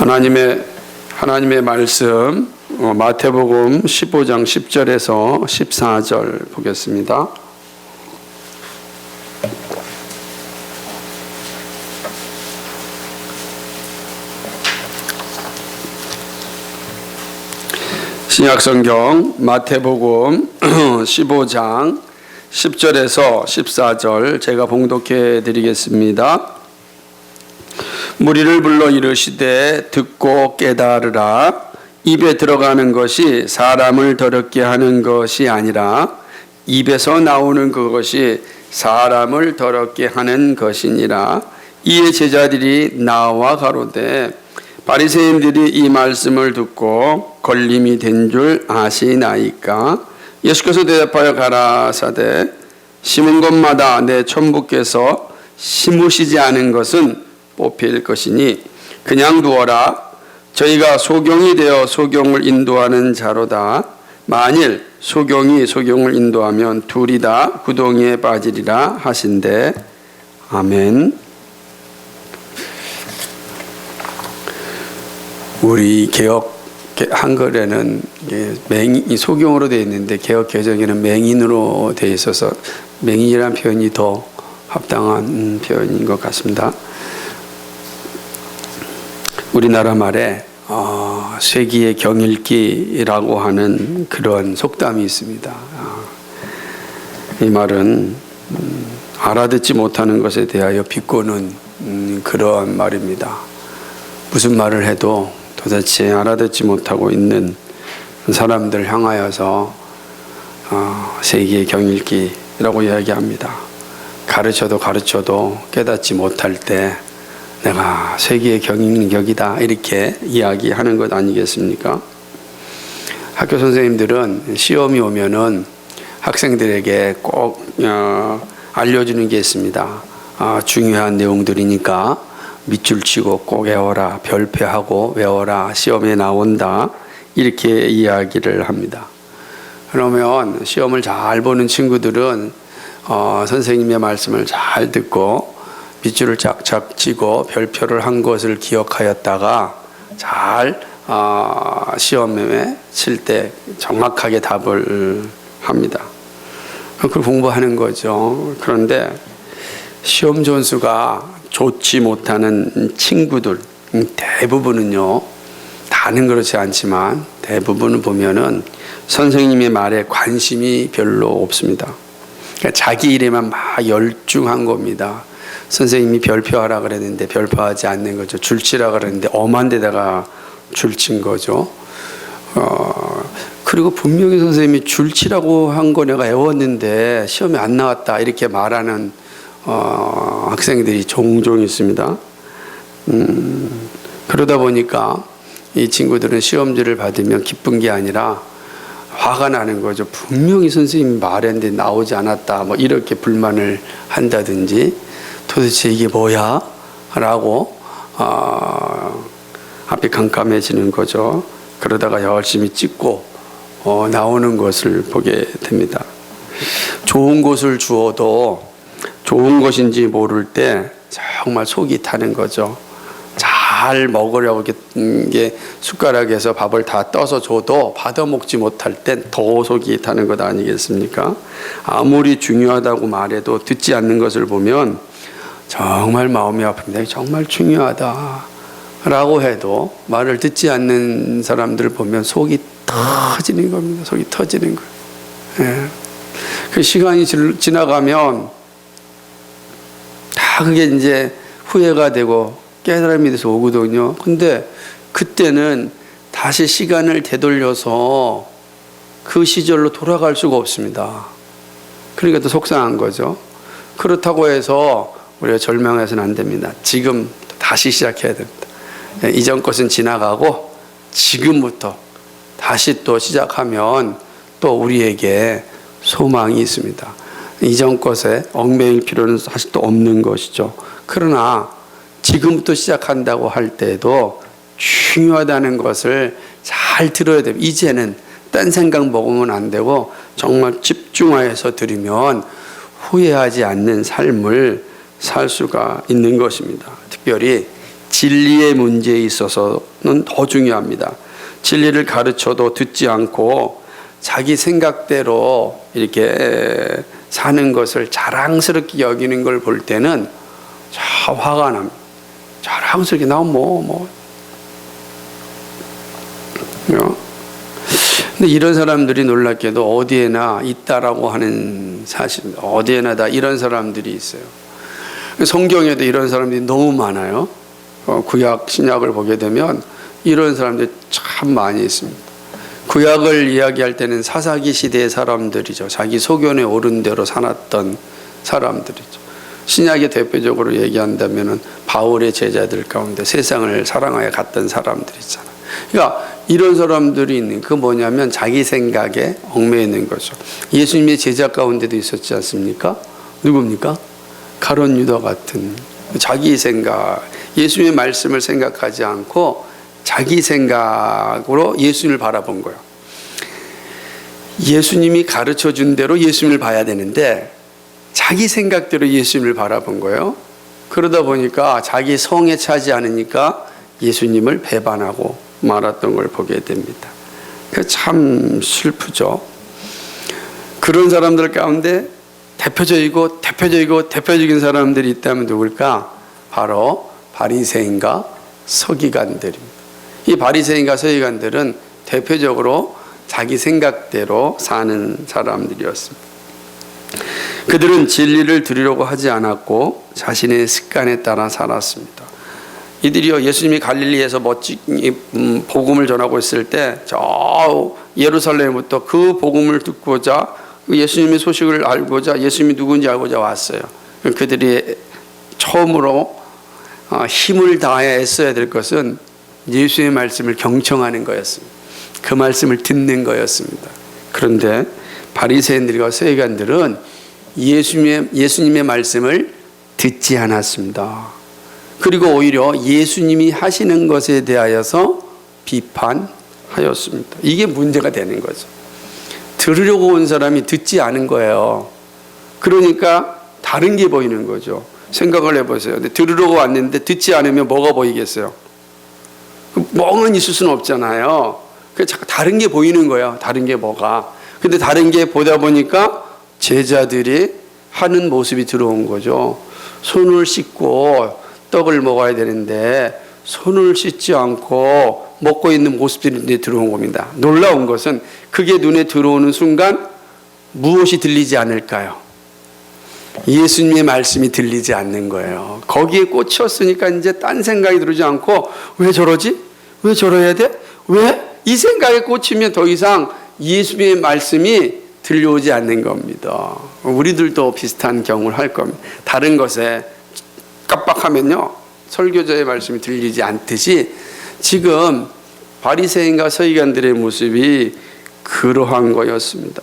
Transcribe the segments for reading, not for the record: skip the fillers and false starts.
하나님의 말씀 마태복음 15장 10절에서 14절 보겠습니다. 신약성경 마태복음 15장 10절에서 14절 제가 봉독해 드리겠습니다. 무리를 불러 이르시되 듣고 깨달으라. 입에 들어가는 것이 사람을 더럽게 하는 것이 아니라 입에서 나오는 그것이 사람을 더럽게 하는 것이니라. 이에 제자들이 나와 가로되 바리새인들이 이 말씀을 듣고 걸림이 된 줄 아시나이까? 예수께서 대답하여 가라사대 심은 곳마다 내 천부께서 심으시지 않은 것은 뽑힐 것이니 그냥 두어라. 저희가 소경이 되어 소경을 인도하는 자로다. 만일 소경이 소경을 인도하면 둘이 다 구덩이에 빠지리라 하신대. 아멘. 우리 개혁 한글에는 소경으로 되어 있는데 개혁 개정에는 맹인으로 되어 있어서 맹인이라는 표현이 더 합당한 표현인 것 같습니다. 우리나라 말에 쇠기의 경읽기라고 하는 그런 속담이 있습니다. 이 말은 알아듣지 못하는 것에 대하여 비꼬는 그런 말입니다. 무슨 말을 해도 도대체 알아듣지 못하고 있는 사람들 향하여서 쇠기의 경읽기라고 이야기합니다. 가르쳐도 깨닫지 못할 때 내가 쇠기의 경인격이다 이렇게 이야기하는 것 아니겠습니까? 학교 선생님들은 시험이 오면은 학생들에게 꼭 알려주는 게 있습니다. 중요한 내용들이니까 밑줄 치고 꼭 외워라, 별표하고 외워라, 시험에 나온다 이렇게 이야기를 합니다. 그러면 시험을 잘 보는 친구들은 선생님의 말씀을 잘 듣고 밑줄을 쫙쫙 치고 별표를 한 것을 기억하였다가 잘 시험에 칠 때 정확하게 답을 합니다. 그걸 공부하는 거죠. 그런데 시험 점수가 좋지 못하는 친구들 대부분은요, 다는 그렇지 않지만 대부분은 보면은 선생님의 말에 관심이 별로 없습니다. 그러니까 자기 일에만 막 열중한 겁니다. 선생님이 별표하라 그랬는데 별표하지 않는 거죠. 줄치라 그랬는데 엄한 데다가 줄친 거죠. 그리고 분명히 선생님이 줄치라고 한 거 내가 외웠는데 시험에 안 나왔다 이렇게 말하는 학생들이 종종 있습니다. 그러다 보니까 이 친구들은 시험지를 받으면 기쁜 게 아니라 화가 나는 거죠. 분명히 선생님이 말했는데 나오지 않았다 뭐 이렇게 불만을 한다든지 도대체 이게 뭐야? 라고 앞이 깜깜해지는 거죠. 그러다가 열심히 찍고 나오는 것을 보게 됩니다. 좋은 것을 주어도 좋은 것인지 모를 때 정말 속이 타는 거죠. 잘 먹으려고 이렇게 숟가락에서 밥을 다 떠서 줘도 받아 먹지 못할 땐 더 속이 타는 것 아니겠습니까? 아무리 중요하다고 말해도 듣지 않는 것을 보면 정말 마음이 아픕니다. 정말 중요하다 라고 해도 말을 듣지 않는 사람들을 보면 속이 터지는 겁니다. 속이 터지는 거예요. 예. 그 시간이 지나가면 다 그게 이제 후회가 되고 깨달음이 돼서 오거든요. 근데 그때는 다시 시간을 되돌려서 그 시절로 돌아갈 수가 없습니다. 그러니까 또 속상한 거죠. 그렇다고 해서 우리가 절망해서는 안 됩니다. 지금 다시 시작해야 됩니다. 이전 것은 지나가고 지금부터 다시 또 시작하면 또 우리에게 소망이 있습니다. 이전 것에 얽매일 필요는 사실 또 없는 것이죠. 그러나 지금부터 시작한다고 할 때도 중요하다는 것을 잘 들어야 됩니다. 이제는 딴 생각 먹으면 안 되고 정말 집중하여서 들으면 후회하지 않는 삶을 살 수가 있는 것입니다. 특별히 진리의 문제에 있어서는 더 중요합니다. 진리를 가르쳐도 듣지 않고 자기 생각대로 이렇게 사는 것을 자랑스럽게 여기는 걸 볼 때는 참 화가 납니다. 자랑스럽게 나오면 근데 이런 사람들이 놀랍게도 어디에나 있다라고 하는 사실입니다. 어디에나 다 이런 사람들이 있어요. 성경에도 이런 사람들이 너무 많아요. 구약, 신약을 보게 되면 이런 사람들이 참 많이 있습니다. 구약을 이야기할 때는 사사기 시대의 사람들이죠. 자기 소견에 오른 대로 살았던 사람들이죠. 신약에 대표적으로 얘기한다면 바울의 제자들 가운데 세상을 사랑하여 갔던 사람들이 있잖아요. 그러니까 이런 사람들이 있는 그 뭐냐면 자기 생각에 얽매여 있는 거죠. 예수님의 제자 가운데도 있었지 않습니까? 누굽니까? 가룟 유다 같은 자기 생각, 예수님의 말씀을 생각하지 않고 자기 생각으로 예수님을 바라본 거예요. 예수님이 가르쳐 준 대로 예수님을 봐야 되는데 자기 생각대로 예수님을 바라본 거예요. 그러다 보니까 자기 성에 차지 않으니까 예수님을 배반하고 말았던 걸 보게 됩니다. 참 슬프죠. 그런 사람들 가운데 대표적인 사람들이 있다면 누굴까? 바로 바리새인과 서기관들입니다. 이 바리새인과 서기관들은 대표적으로 자기 생각대로 사는 사람들이었습니다. 그들은 진리를 들으려고 하지 않았고 자신의 습관에 따라 살았습니다. 이들이요, 예수님이 갈릴리에서 멋지게 복음을 전하고 있을 때 저 예루살렘부터 그 복음을 듣고자, 예수님의 소식을 알고자, 예수님이 누군지 알고자 왔어요. 그들이 처음으로 힘을 다해 애써야 될 것은 예수의 말씀을 경청하는 거였습니다. 그 말씀을 듣는 거였습니다. 그런데 바리새인들과 서기관들은 예수님의 말씀을 듣지 않았습니다. 그리고 오히려 예수님이 하시는 것에 대하여서 비판하였습니다. 이게 문제가 되는 거죠. 들으려고 온 사람이 듣지 않은 거예요. 그러니까 다른 게 보이는 거죠. 생각을 해보세요. 근데 들으려고 왔는데 듣지 않으면 뭐가 보이겠어요? 멍은 있을 수는 없잖아요. 그래서 자꾸 다른 게 보이는 거예요. 다른 게 뭐가. 근데 다른 게 보다 보니까 제자들이 하는 모습이 들어온 거죠. 손을 씻고 떡을 먹어야 되는데 손을 씻지 않고 먹고 있는 모습들이 들어온 겁니다. 놀라운 것은 그게 눈에 들어오는 순간 무엇이 들리지 않을까요? 예수님의 말씀이 들리지 않는 거예요. 거기에 꽂혔으니까 이제 딴 생각이 들지 않고 왜 저러지? 왜 저러야 돼? 왜? 이 생각에 꽂히면 더 이상 예수님의 말씀이 들려오지 않는 겁니다. 우리들도 비슷한 경우를 할 겁니다. 다른 것에 깜빡하면요, 설교자의 말씀이 들리지 않듯이 지금 바리새인과 서기관들의 모습이 그러한 거였습니다.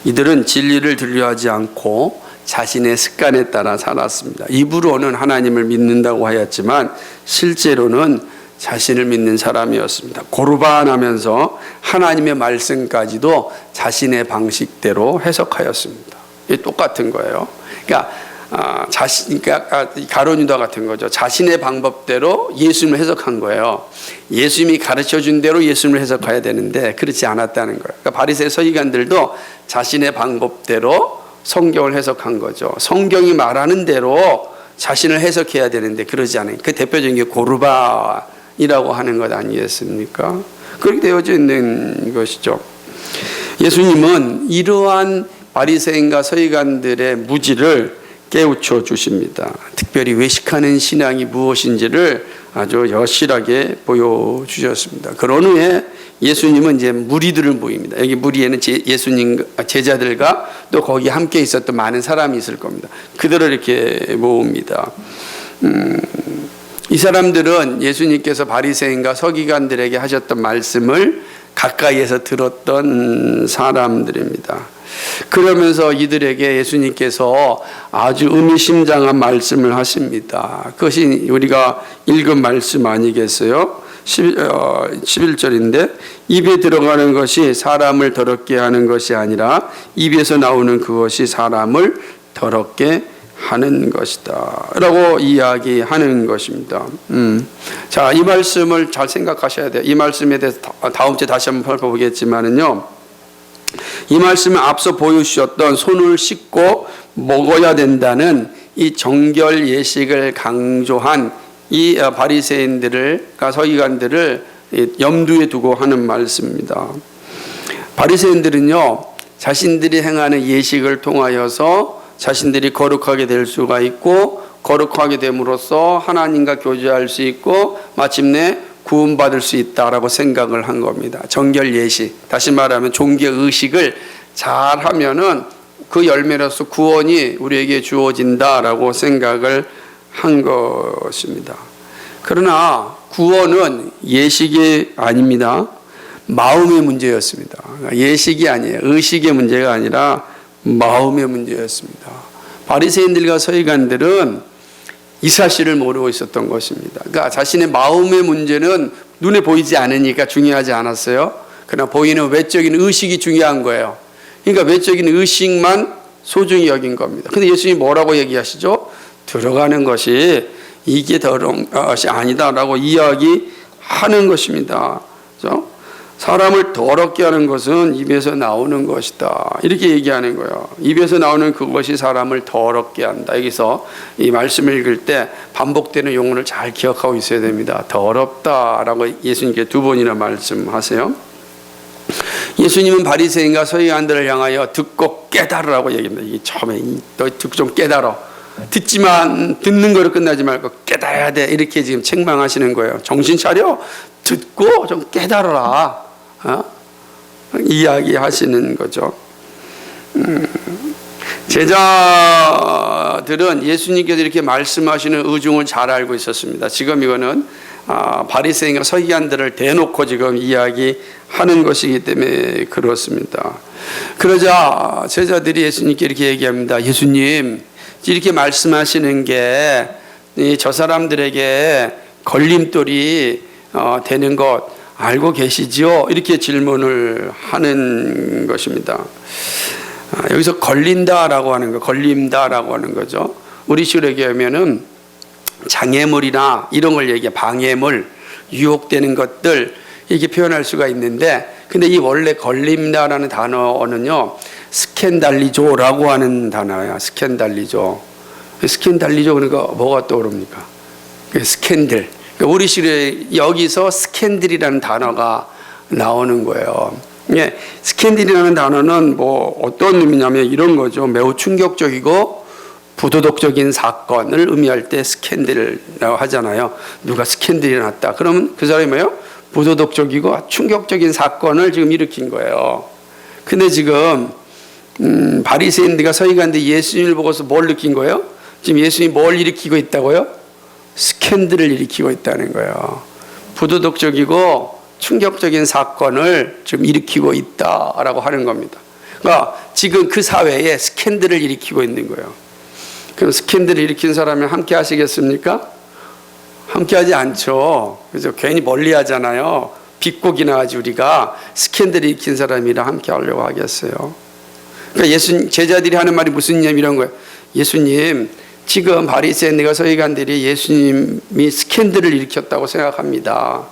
이들은 진리를 들려하지 않고 자신의 습관에 따라 살았습니다. 입으로는 하나님을 믿는다고 하였지만 실제로는 자신을 믿는 사람이었습니다. 고르반하면서 하나님의 말씀까지도 자신의 방식대로 해석하였습니다. 이게 똑같은 거예요. 그러니까 가룟 유다 같은 거죠. 자신의 방법대로 예수님을 해석한 거예요. 예수님이 가르쳐준 대로 예수님을 해석해야 되는데 그렇지 않았다는 거예요. 그러니까 바리새 서기관들도 자신의 방법대로 성경을 해석한 거죠. 성경이 말하는 대로 자신을 해석해야 되는데 그러지 않아요. 그 대표적인 게 고르바이라고 하는 것 아니겠습니까? 그렇게 되어져 있는 것이죠. 예수님은 이러한 바리새인과 서기관들의 무지를 깨우쳐 주십니다. 특별히 외식하는 신앙이 무엇인지를 아주 여실하게 보여주셨습니다. 그런 후에 예수님은 이제 무리들을 모입니다. 여기 무리에는 예수님 제자들과 또 거기 함께 있었던 많은 사람이 있을 겁니다. 그들을 이렇게 모읍니다. 이 사람들은 예수님께서 바리새인과 서기관들에게 하셨던 말씀을 가까이에서 들었던 사람들입니다. 그러면서 이들에게 예수님께서 아주 의미심장한 말씀을 하십니다. 그것이 우리가 읽은 말씀 아니겠어요? 11절인데 입에 들어가는 것이 사람을 더럽게 하는 것이 아니라 입에서 나오는 그것이 사람을 더럽게 하는 것이다 라고 이야기하는 것입니다. 자, 이 말씀을 잘 생각하셔야 돼요. 이 말씀에 대해서 다음 주에 다시 한번 살펴보겠지만은요, 이 말씀은 앞서 보여주셨던 손을 씻고 먹어야 된다는 이 정결 예식을 강조한 이 바리새인들과 서기관들을 염두에 두고 하는 말씀입니다. 바리새인들은요, 자신들이 행하는 예식을 통하여서 자신들이 거룩하게 될 수가 있고, 거룩하게 됨으로써 하나님과 교제할 수 있고 마침내 구원받을 수 있다라고 생각을 한 겁니다. 정결 예식, 다시 말하면 종교 의식을 잘하면은 그 열매로서 구원이 우리에게 주어진다라고 생각을 한 것입니다. 그러나 구원은 예식이 아닙니다. 마음의 문제였습니다. 예식이 아니에요. 의식의 문제가 아니라 마음의 문제였습니다. 바리새인들과 서기관들은 이 사실을 모르고 있었던 것입니다. 그러니까 자신의 마음의 문제는 눈에 보이지 않으니까 중요하지 않았어요. 그러나 보이는 외적인 의식이 중요한 거예요. 그러니까 외적인 의식만 소중히 여긴 겁니다. 근데 예수님이 뭐라고 얘기하시죠? 들어가는 것이 이게 더러운 것이 아니다라고 이야기하는 것입니다. 그렇죠? 사람을 더럽게 하는 것은 입에서 나오는 것이다. 이렇게 얘기하는 거예요. 입에서 나오는 그것이 사람을 더럽게 한다. 여기서 이 말씀을 읽을 때 반복되는 용어를 잘 기억하고 있어야 됩니다. 더럽다라고 예수님께 2번이나 말씀하세요. 예수님은 바리새인과 서기관들을 향하여 듣고 깨달으라고 얘기합니다. 이게 처음에 너 듣고 좀 깨달아. 듣지만 듣는 거로 끝나지 말고 깨달아야 돼. 이렇게 지금 책망하시는 거예요. 정신 차려. 듣고 좀 깨달아라. 이야기하시는 거죠. 제자들은 예수님께서 이렇게 말씀하시는 의중을 잘 알고 있었습니다. 지금 이거는 바리새인과 서기관들을 대놓고 지금 이야기하는 것이기 때문에 그렇습니다. 그러자 제자들이 예수님께 이렇게 얘기합니다. 예수님, 이렇게 말씀하시는 게 저 사람들에게 걸림돌이 되는 것 알고 계시지요? 이렇게 질문을 하는 것입니다. 여기서 걸린다라고 하는 거, 걸린다라고 하는 거죠. 우리 식으로 얘기하면은 장애물이나 이런 걸 얘기해, 방해물, 유혹되는 것들 이렇게 표현할 수가 있는데, 근데 이 원래 걸린다라는 단어는요, 스캔달리조라고 하는 단어야. 스캔달리조. 스캔달리조 그러니까 뭐가 떠오릅니까? 스캔들. 우리 시에 여기서 스캔들이라는 단어가 나오는 거예요. 예, 스캔들이라는 단어는 뭐 어떤 의미냐면 이런 거죠. 매우 충격적이고 부도덕적인 사건을 의미할 때 스캔들이라고 하잖아요. 누가 스캔들이 났다. 그러면 그 사람이 뭐예요? 부도덕적이고 충격적인 사건을 지금 일으킨 거예요. 근데 지금 바리새인들과 서기관들이 예수님을 보고서 뭘 느낀 거예요? 지금 예수님이 뭘 일으키고 있다고요? 스캔들을 일으키고 있다는 거예요. 부도덕적이고 충격적인 사건을 지금 일으키고 있다라고 하는 겁니다. 그러니까 지금 그 사회에 스캔들을 일으키고 있는 거예요. 그럼 스캔들을 일으킨 사람이 함께 하시겠습니까? 함께 하지 않죠. 그래서 괜히 멀리 하잖아요. 빗고기나 하지 우리가 스캔들을 일으킨 사람이랑 함께 하려고 하겠어요. 그러니까 제자들이 하는 말이 무슨 의미냐 이런 거예요. 예수님, 지금 바리새인과 서기관들이 예수님이 스캔들을 일으켰다고 생각합니다.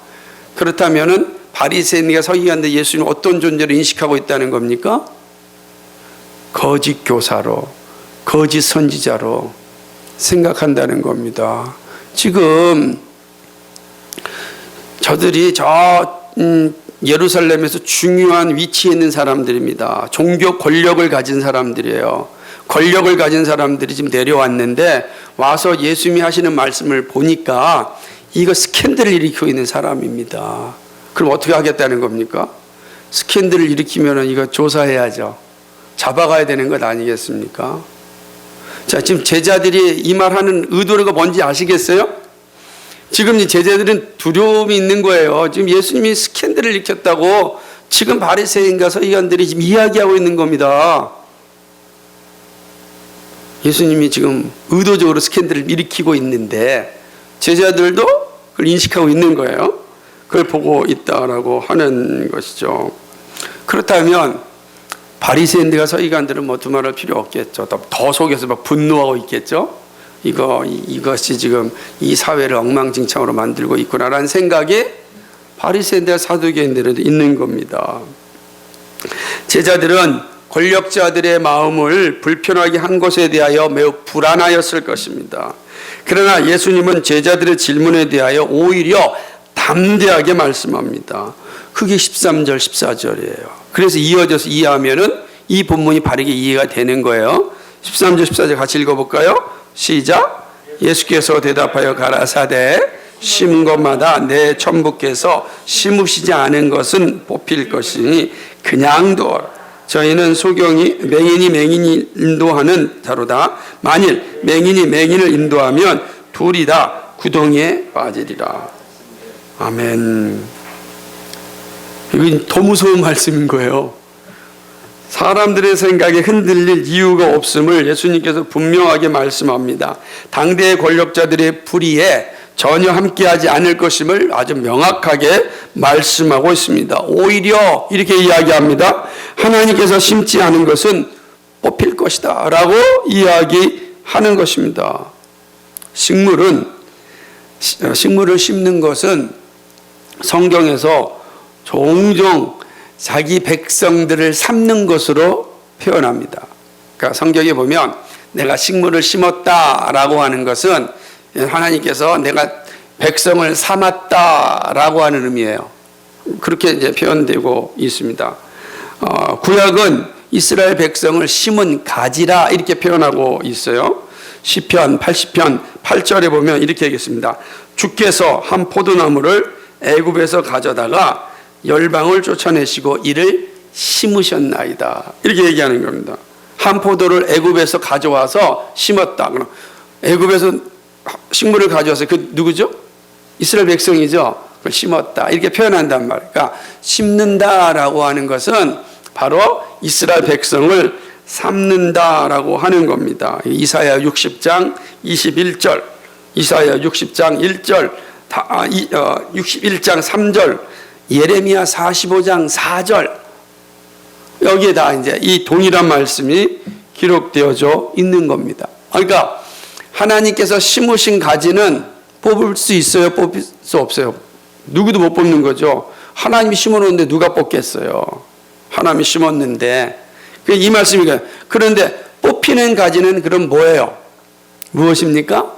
그렇다면은 바리새인과 서기관들이 예수님 어떤 존재로 인식하고 있다는 겁니까? 거짓 교사로, 거짓 선지자로 생각한다는 겁니다. 지금 저들이 예루살렘에서 중요한 위치에 있는 사람들입니다. 종교 권력을 가진 사람들이에요. 권력을 가진 사람들이 지금 내려왔는데 와서 예수님이 하시는 말씀을 보니까 이거 스캔들을 일으키고 있는 사람입니다. 그럼 어떻게 하겠다는 겁니까? 스캔들을 일으키면 이거 조사해야죠. 잡아가야 되는 것 아니겠습니까? 자, 지금 제자들이 이 말하는 의도가 뭔지 아시겠어요? 지금 이 제자들은 두려움이 있는 거예요. 지금 예수님이 스캔들을 일으켰다고 지금 바리새인과 서기관들이 지금 이야기하고 있는 겁니다. 예수님이 지금 의도적으로 스캔들을 일으키고 있는데 제자들도 그걸 인식하고 있는 거예요. 그걸 보고 있다라고 하는 것이죠. 그렇다면 바리새인들과 서기관들은 뭐 두말할 필요 없겠죠. 더 속에서 막 분노하고 있겠죠. 이것이 지금 이 사회를 엉망진창으로 만들고 있구나라는 생각이 바리새인들과 사두개인들에도 있는 겁니다. 제자들은 권력자들의 마음을 불편하게 한 것에 대하여 매우 불안하였을 것입니다. 그러나 예수님은 제자들의 질문에 대하여 오히려 담대하게 말씀합니다. 그게 13절, 14절이에요. 그래서 이어져서 이해하면은 이 본문이 바르게 이해가 되는 거예요. 13절, 14절 같이 읽어볼까요? 시작. 예수께서 대답하여 가라사대 심은 것마다 내 천부께서 심으시지 않은 것은 뽑힐 것이니 그냥 두어라. 저희는 소경이 맹인이 인도하는 자로다. 만일 맹인이 맹인을 인도하면 둘이 다 구덩이에 빠지리라. 아멘. 이건 더 무서운 말씀인 거예요. 사람들의 생각에 흔들릴 이유가 없음을 예수님께서 분명하게 말씀합니다. 당대의 권력자들의 불의에 전혀 함께하지 않을 것임을 아주 명확하게 말씀하고 있습니다. 오히려 이렇게 이야기합니다. 하나님께서 심지 않은 것은 뽑힐 것이다 라고 이야기하는 것입니다. 식물을 심는 것은 성경에서 종종 자기 백성들을 삼는 것으로 표현합니다. 그러니까 성경에 보면 내가 식물을 심었다라고 하는 것은 하나님께서 내가 백성을 삼았다라고 하는 의미예요. 그렇게 이제 표현되고 있습니다. 구약은 이스라엘 백성을 심은 가지라 이렇게 표현하고 있어요. 시편 80편 8절에 보면 이렇게 얘기했습니다. 주께서 한 포도나무를 애굽에서 가져다가 열방을 쫓아내시고 이를 심으셨나이다. 이렇게 얘기하는 겁니다. 한 포도를 애굽에서 가져와서 심었다. 그럼 애굽에서 식물을 가져와서 그 누구죠? 이스라엘 백성이죠. 그걸 심었다. 이렇게 표현한단 말이에요. 그러니까 심는다라고 하는 것은 바로 이스라엘 백성을 삼는다라고 하는 겁니다. 이사야 60장 21절, 이사야 60장 1절, 61장 3절, 예레미야 45장 4절 여기에 다 이제 이 동일한 말씀이 기록되어져 있는 겁니다. 그러니까 하나님께서 심으신 가지는 뽑을 수 있어요? 뽑을 수 없어요? 누구도 못 뽑는 거죠. 하나님이 심어놓는데 누가 뽑겠어요? 하나님이 심었는데 이 말씀이니까. 그런데 뽑히는 가지는 그럼 뭐예요? 무엇입니까?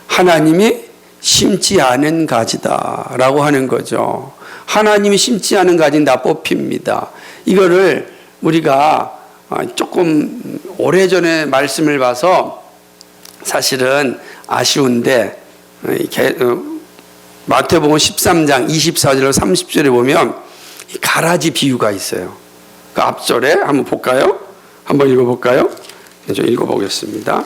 하나님이 심지 않은 가지다라고 하는 거죠. 하나님이 심지 않은 가지는 다 뽑힙니다. 이거를 우리가 조금 오래전에 말씀을 봐서 사실은 아쉬운데 마태복음 13장 24절로 30절에 보면 가라지 비유가 있어요. 그 앞절에 한번 볼까요? 한번 읽어볼까요? 좀 읽어보겠습니다.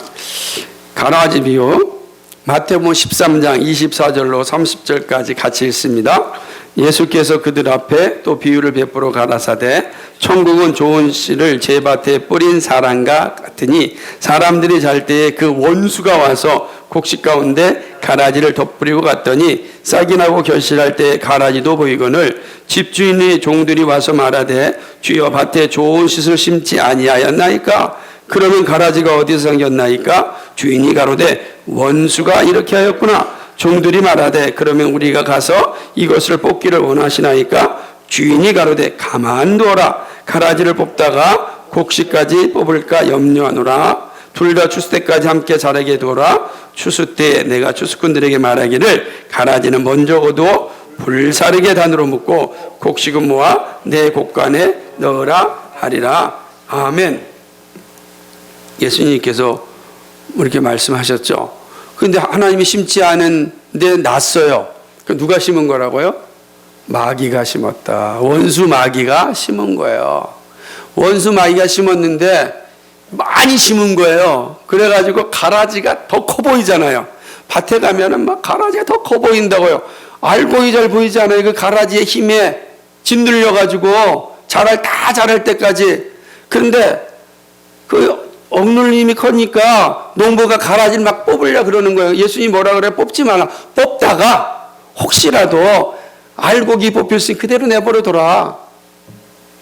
가라지 비유 마태복음 13장 24절로 30절까지 같이 읽습니다. 예수께서 그들 앞에 또 비유를 베풀어 가라사대 천국은 좋은 씨를 제 밭에 뿌린 사람과 같으니 사람들이 잘 때에 그 원수가 와서 곡식 가운데 가라지를 덧뿌리고 갔더니 싹이 나고 결실할 때 가라지도 보이거늘 집주인의 종들이 와서 말하되 주여 밭에 좋은 씨를 심지 아니하였나이까? 그러면 가라지가 어디서 생겼나이까? 주인이 가로되 원수가 이렇게 하였구나. 종들이 말하되 그러면 우리가 가서 이것을 뽑기를 원하시나이까? 주인이 가로되 가만두어라. 가라지를 뽑다가 곡식까지 뽑을까 염려하노라. 둘 다 추수 때까지 함께 자라게 두어라. 추수 때에 내가 추수꾼들에게 말하기를 가라지는 먼저 거두어 불사르게 단으로 묶고 곡식은 모아 내 곡간에 넣으라 하리라. 아멘. 예수님께서 이렇게 말씀하셨죠. 그런데 하나님이 심지 않은데 났어요. 누가 심은 거라고요? 마귀가 심었다. 원수 마귀가 심은 거예요. 원수 마귀가 심었는데 많이 심은 거예요. 그래가지고 가라지가 더 커 보이잖아요. 밭에 가면은 막 가라지가 더 커 보인다고요. 알곡이 잘 보이지 않아요. 그 가라지의 힘에 짓눌려가지고 다 자랄 때까지. 그런데 그 억눌림이 커니까 농부가 가라지를 막 뽑으려 그러는 거예요. 예수님이 뭐라 그래? 뽑지 말라. 뽑다가 혹시라도 알곡이 뽑힐 수 있으니 그대로 내버려둬라.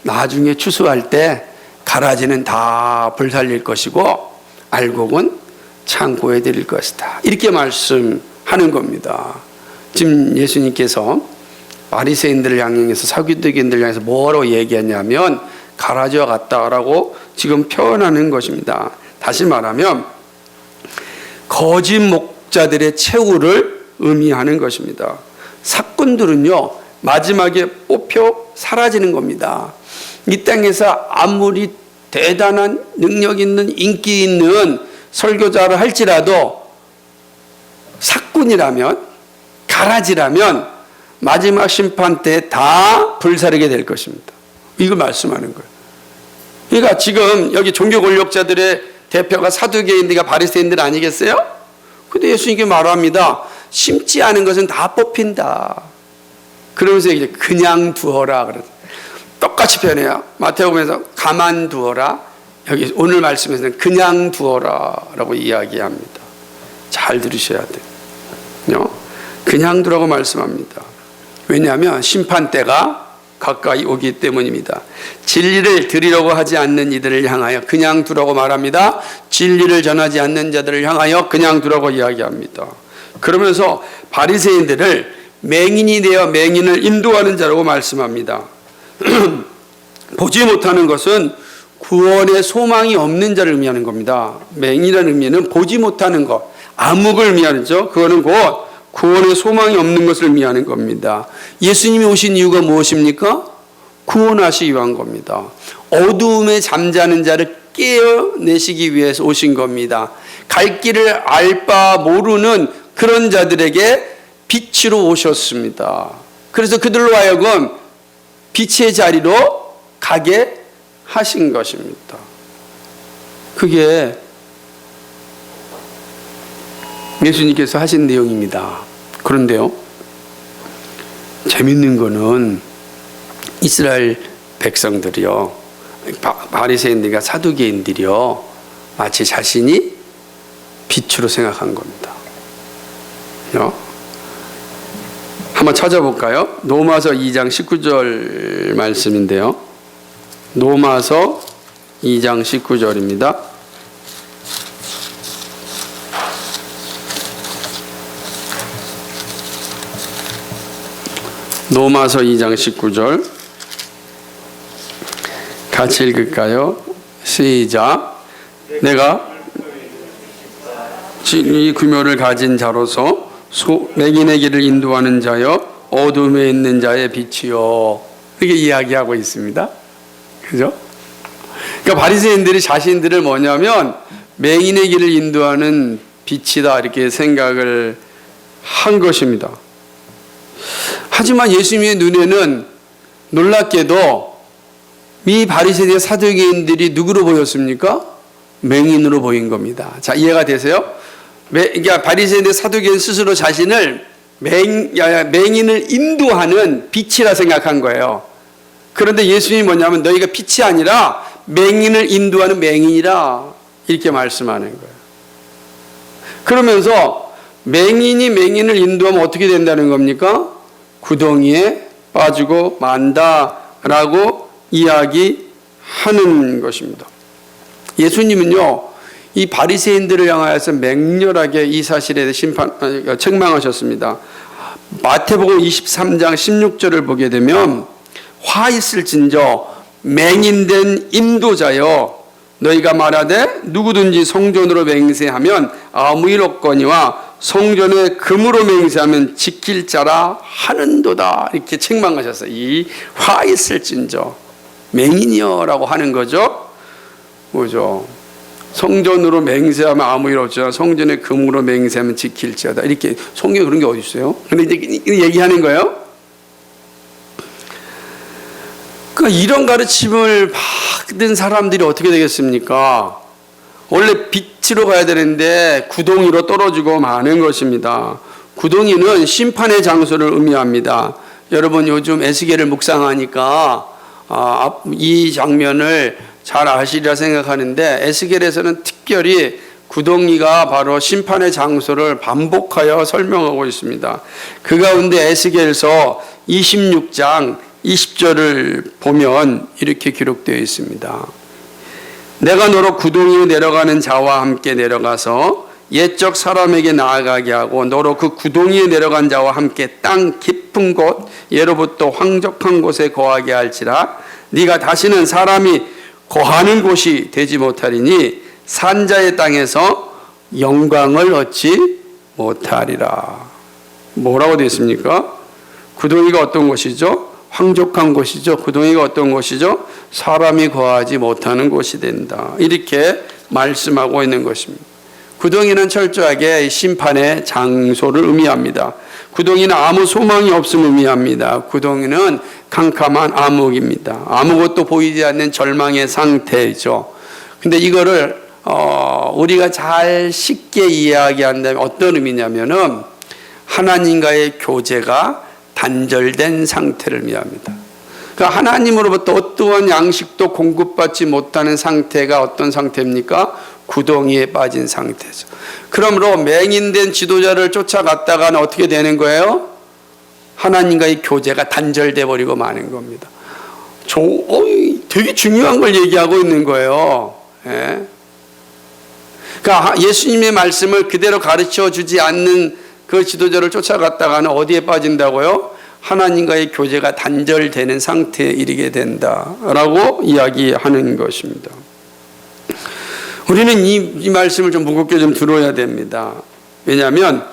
나중에 추수할 때 가라지는 다 불살릴 것이고 알곡은 창고에 드릴 것이다. 이렇게 말씀하는 겁니다. 지금 예수님께서 바리새인들을 향해서 사두개인들을 향해서 뭐라고 얘기했냐면 가라지와 같다라고 지금 표현하는 것입니다. 다시 말하면 거짓 목자들의 최후를 의미하는 것입니다. 사건들은요 마지막에 뽑혀 사라지는 겁니다. 이 땅에서 아무리 대단한 능력 있는 인기 있는 설교자를 할지라도 사꾼이라면 가라지라면 마지막 심판 때 다 불사르게 될 것입니다. 이걸 말씀하는 거예요. 그러니까 지금 여기 종교 권력자들의 대표가 사두개인들과 바리새인들 아니겠어요? 근데 예수님께 말합니다. 심지 않은 것은 다 뽑힌다. 그러면서 이제 그냥 두어라 그래서 똑같이 표현해요. 마태복음에서 가만두어라. 여기 오늘 말씀에서는 그냥 두어라라고 이야기합니다. 잘 들으셔야 돼요. 그냥 두라고 말씀합니다. 왜냐하면 심판 때가 가까이 오기 때문입니다. 진리를 드리려고 하지 않는 이들을 향하여 그냥 두라고 말합니다. 진리를 전하지 않는 자들을 향하여 그냥 두라고 이야기합니다. 그러면서 바리새인들을 맹인이 되어 맹인을 인도하는 자라고 말씀합니다. 보지 못하는 것은 구원의 소망이 없는 자를 의미하는 겁니다. 맹인이라는 의미는 보지 못하는 것, 암흑을 의미하죠. 그거는 곧 구원의 소망이 없는 것을 의미하는 겁니다. 예수님이 오신 이유가 무엇입니까? 구원하시기 위한 겁니다. 어두움에 잠자는 자를 깨어내시기 위해서 오신 겁니다. 갈 길을 알 바 모르는 그런 자들에게 빛으로 오셨습니다. 그래서 그들로 하여금 빛의 자리로 가게 하신 것입니다. 그게 예수님께서 하신 내용입니다. 그런데요, 재밌는 거는 이스라엘 백성들이요, 바리새인들과 사두개인들이요, 마치 자신이 빛으로 생각한 겁니다. 한번 찾아볼까요? 로마서 2장 19절 말씀인데요. 로마서 2장 19절입니다. 로마서 2장 19절 같이 읽을까요? 시작. 내가 이 규모를 가진 자로서 맹인의 길을 인도하는 자여 어둠에 있는 자의 빛이요, 이렇게 이야기하고 있습니다. 그죠? 그러니까 바리새인들이 자신들을 뭐냐면 맹인의 길을 인도하는 빛이다 이렇게 생각을 한 것입니다. 하지만 예수님의 눈에는 놀랍게도 이 바리새인과 사두개인들이 누구로 보였습니까? 맹인으로 보인 겁니다. 자, 이해가 되세요? 그러니까 바리새인과 사두개인 스스로 자신을 맹인을 인도하는 빛이라 생각한 거예요. 그런데 예수님이 뭐냐면 너희가 빛이 아니라 맹인을 인도하는 맹인이라 이렇게 말씀하는 거예요. 그러면서 맹인이 맹인을 인도하면 어떻게 된다는 겁니까? 구덩이에 빠지고 만다라고 이야기하는 것입니다. 예수님은요, 이 바리새인들을 향하여서 맹렬하게 이 사실에 대해 책망하셨습니다. 마태복음 23장 16절을 보게 되면 화 있을진저 맹인된 인도자여 너희가 말하되 누구든지 성전으로 맹세하면 아무 일 없거니와 성전에 금으로 맹세하면 지킬 자라 하는도다 이렇게 책망하셨어요. 이 화 있을진저 맹인이여라고 하는 거죠. 뭐죠? 성전으로 맹세하면 아무 일 없지만 성전에 금으로 맹세하면 지킬지어다. 이렇게 성경에 그런 게 어디 있어요? 근데 이제 얘기하는 거예요. 그러니까 이런 가르침을 받은 사람들이 어떻게 되겠습니까? 원래 빛으로 가야 되는데 구덩이로 떨어지고 마는 것입니다. 구덩이는 심판의 장소를 의미합니다. 여러분 요즘 에스겔을 묵상하니까 이 장면을 잘 아시리라 생각하는데 에스겔에서는 특별히 구덩이가 바로 심판의 장소를 반복하여 설명하고 있습니다. 그 가운데 에스겔서 26장 20절을 보면 이렇게 기록되어 있습니다. 내가 너로 구덩이에 내려가는 자와 함께 내려가서 옛적 사람에게 나아가게 하고 너로 그 구덩이에 내려간 자와 함께 땅 깊은 곳 예로부터 황적한 곳에 거하게 할지라. 네가 다시는 사람이 거하는 곳이 되지 못하리니 산자의 땅에서 영광을 얻지 못하리라. 뭐라고 되어 있습니까? 구덩이가 어떤 곳이죠? 황족한 곳이죠. 구덩이가 어떤 곳이죠? 사람이 거하지 못하는 곳이 된다. 이렇게 말씀하고 있는 것입니다. 구덩이는 철저하게 심판의 장소를 의미합니다. 구덩이는 아무 소망이 없음을 의미합니다. 구덩이는 캄캄한 암흑입니다. 아무것도 보이지 않는 절망의 상태죠. 근데 이거를 우리가 잘 쉽게 이해하게 어떤 의미냐면은 하나님과의 교제가 단절된 상태를 의미합니다. 그러니까 하나님으로부터 어떠한 양식도 공급받지 못하는 상태가 어떤 상태입니까? 구덩이에 빠진 상태죠. 그러므로 맹인된 지도자를 쫓아갔다가는 어떻게 되는 거예요? 하나님과의 교제가 단절돼 버리고 마는 겁니다. 되게 중요한 걸 얘기하고 있는 거예요. 예. 그러니까 예수님의 말씀을 그대로 가르쳐 주지 않는 그 지도자를 쫓아갔다가는 어디에 빠진다고요? 하나님과의 교제가 단절되는 상태에 이르게 된다라고 이야기하는 것입니다. 우리는 이 말씀을 좀 무겁게 좀 들어야 됩니다. 왜냐하면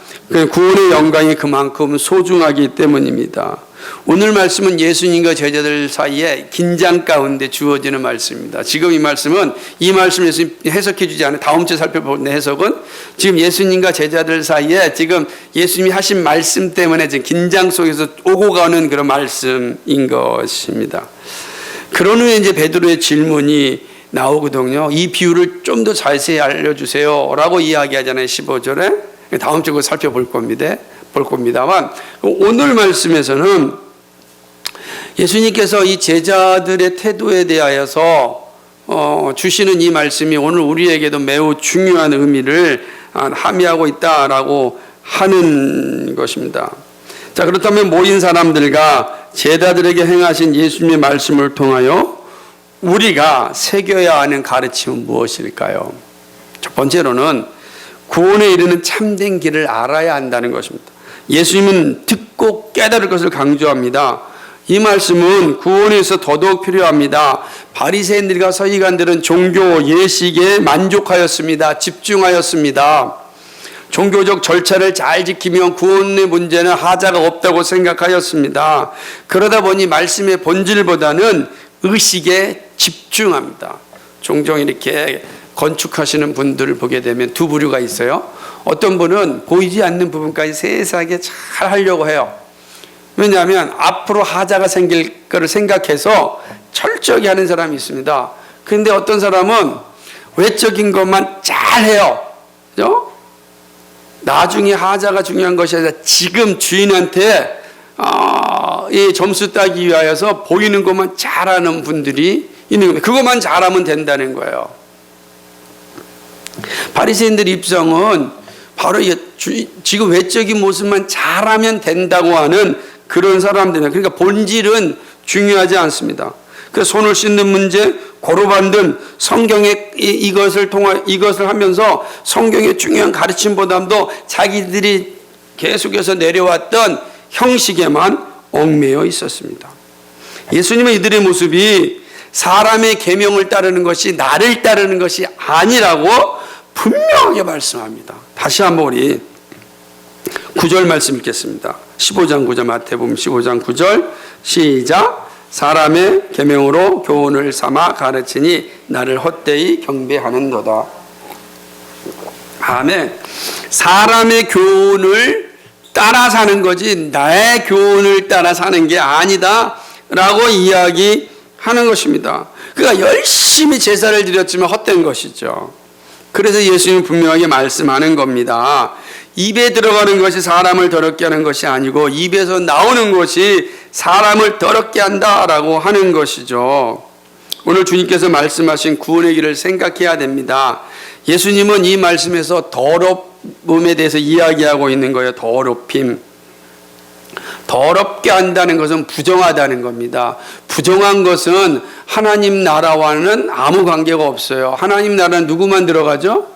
구원의 영광이 그만큼 소중하기 때문입니다. 오늘 말씀은 예수님과 제자들 사이에 긴장 가운데 주어지는 말씀입니다. 지금 이 말씀은 이 말씀을 해석해 주지 않아요. 다음 주에 살펴볼 해석은 지금 예수님과 제자들 사이에 지금 예수님이 하신 말씀 때문에 지금 긴장 속에서 오고 가는 그런 말씀인 것입니다. 그런 후에 이제 베드로의 질문이 나오거든요. 이 비유를 좀 더 자세히 알려주세요 라고 이야기하잖아요. 15절에. 다음 주에 살펴볼 겁니다만 오늘 말씀에서는 예수님께서 이 제자들의 태도에 대하여서 주시는 이 말씀이 오늘 우리에게도 매우 중요한 의미를 함의하고 있다라고 하는 것입니다. 자, 그렇다면 모인 사람들과 제자들에게 행하신 예수님의 말씀을 통하여 우리가 새겨야 하는 가르침은 무엇일까요? 첫 번째로는 구원에 이르는 참된 길을 알아야 한다는 것입니다. 예수님은 듣고 깨달을 것을 강조합니다. 이 말씀은 구원에 있어 더더욱 필요합니다. 바리새인들과 서기관들은 종교 예식에 만족하였습니다. 집중하였습니다. 종교적 절차를 잘 지키면 구원의 문제는 하자가 없다고 생각하였습니다. 그러다 보니 말씀의 본질보다는 의식에 집중합니다. 종종 이렇게 건축하시는 분들을 보게 되면 두 부류가 있어요. 어떤 분은 보이지 않는 부분까지 세세하게 잘 하려고 해요. 왜냐하면 앞으로 하자가 생길 거를 생각해서 철저하게 하는 사람이 있습니다. 그런데 어떤 사람은 외적인 것만 잘 해요. 그죠? 나중에 하자가 중요한 것이 아니라 지금 주인한테 이 점수 따기 위하여서 보이는 것만 잘하는 분들이 있는 겁니다. 그것만 잘하면 된다는 거예요. 바리새인들 입장은 바로 지금 외적인 모습만 잘하면 된다고 하는 그런 사람들이에요. 그러니까 본질은 중요하지 않습니다. 그래서 손을 씻는 문제, 고루반 등 성경의 이것을 하면서 성경의 중요한 가르침보다도 자기들이 계속해서 내려왔던 형식에만 얽매여 있었습니다. 예수님은 이들의 모습이 사람의 계명을 따르는 것이 나를 따르는 것이 아니라고 분명하게 말씀합니다. 다시 한번 우리 9절 말씀 읽겠습니다. 15장 9절 마태복음 15장 9절 시작. 사람의 계명으로 교훈을 삼아 가르치니 나를 헛되이 경배하는도다. 아멘. 사람의 교훈을 따라 사는 거지 나의 교훈을 따라 사는 게 아니다 라고 이야기하는 것입니다. 그러니까 열심히 제사를 드렸지만 헛된 것이죠. 그래서 예수님은 분명하게 말씀하는 겁니다. 입에 들어가는 것이 사람을 더럽게 하는 것이 아니고 입에서 나오는 것이 사람을 더럽게 한다라고 하는 것이죠. 오늘 주님께서 말씀하신 구원의 길을 생각해야 됩니다. 예수님은 이 말씀에서 더럽음에 대해서 이야기하고 있는 거예요. 더럽힘. 더럽게 한다는 것은 부정하다는 겁니다. 부정한 것은 하나님 나라와는 아무 관계가 없어요. 하나님 나라는 누구만 들어가죠?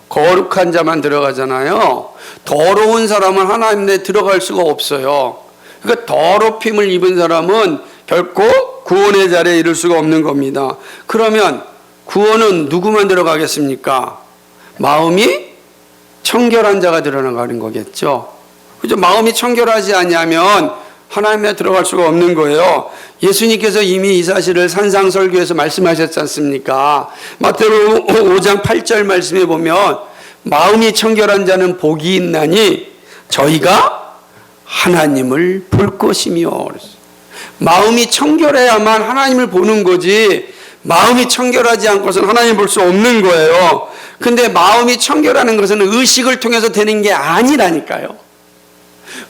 거룩한 자만 들어가잖아요. 더러운 사람은 하나님 나라에 들어갈 수가 없어요. 그러니까 더럽힘을 입은 사람은 결코 구원의 자리에 이를 수가 없는 겁니다. 그러면 구원은 누구만 들어가겠습니까? 마음이 청결한 자가 들어가는 거겠죠. 그죠? 마음이 청결하지 않으면 하나님에 들어갈 수가 없는 거예요. 예수님께서 이미 이 사실을 산상설교에서 말씀하셨지 않습니까? 마태복음 5장 8절 말씀에 보면 마음이 청결한 자는 복이 있나니 저희가 하나님을 볼 것이며, 마음이 청결해야만 하나님을 보는 거지, 마음이 청결하지 않고서는 하나님 볼 수 없는 거예요. 근데 마음이 청결하는 것은 의식을 통해서 되는 게 아니라니까요.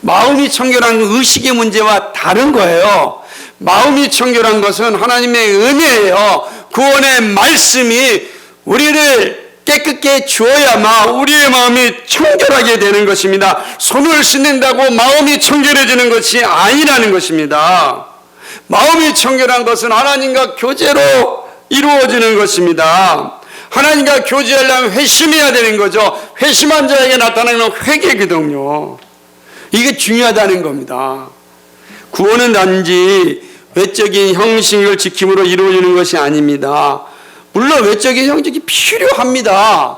마음이 청결한 의식의 문제와 다른 거예요. 마음이 청결한 것은 하나님의 은혜예요. 구원의 말씀이 우리를 깨끗게 주어야만 우리의 마음이 청결하게 되는 것입니다. 손을 씻는다고 마음이 청결해지는 것이 아니라는 것입니다. 마음이 청결한 것은 하나님과 교제로 이루어지는 것입니다. 하나님과 교제하려면 회심해야 되는 거죠. 회심한 자에게 나타나는 회개거든요. 이게 중요하다는 겁니다. 구원은 단지 외적인 형식을 지킴으로 이루어지는 것이 아닙니다. 물론 외적인 형식이 필요합니다.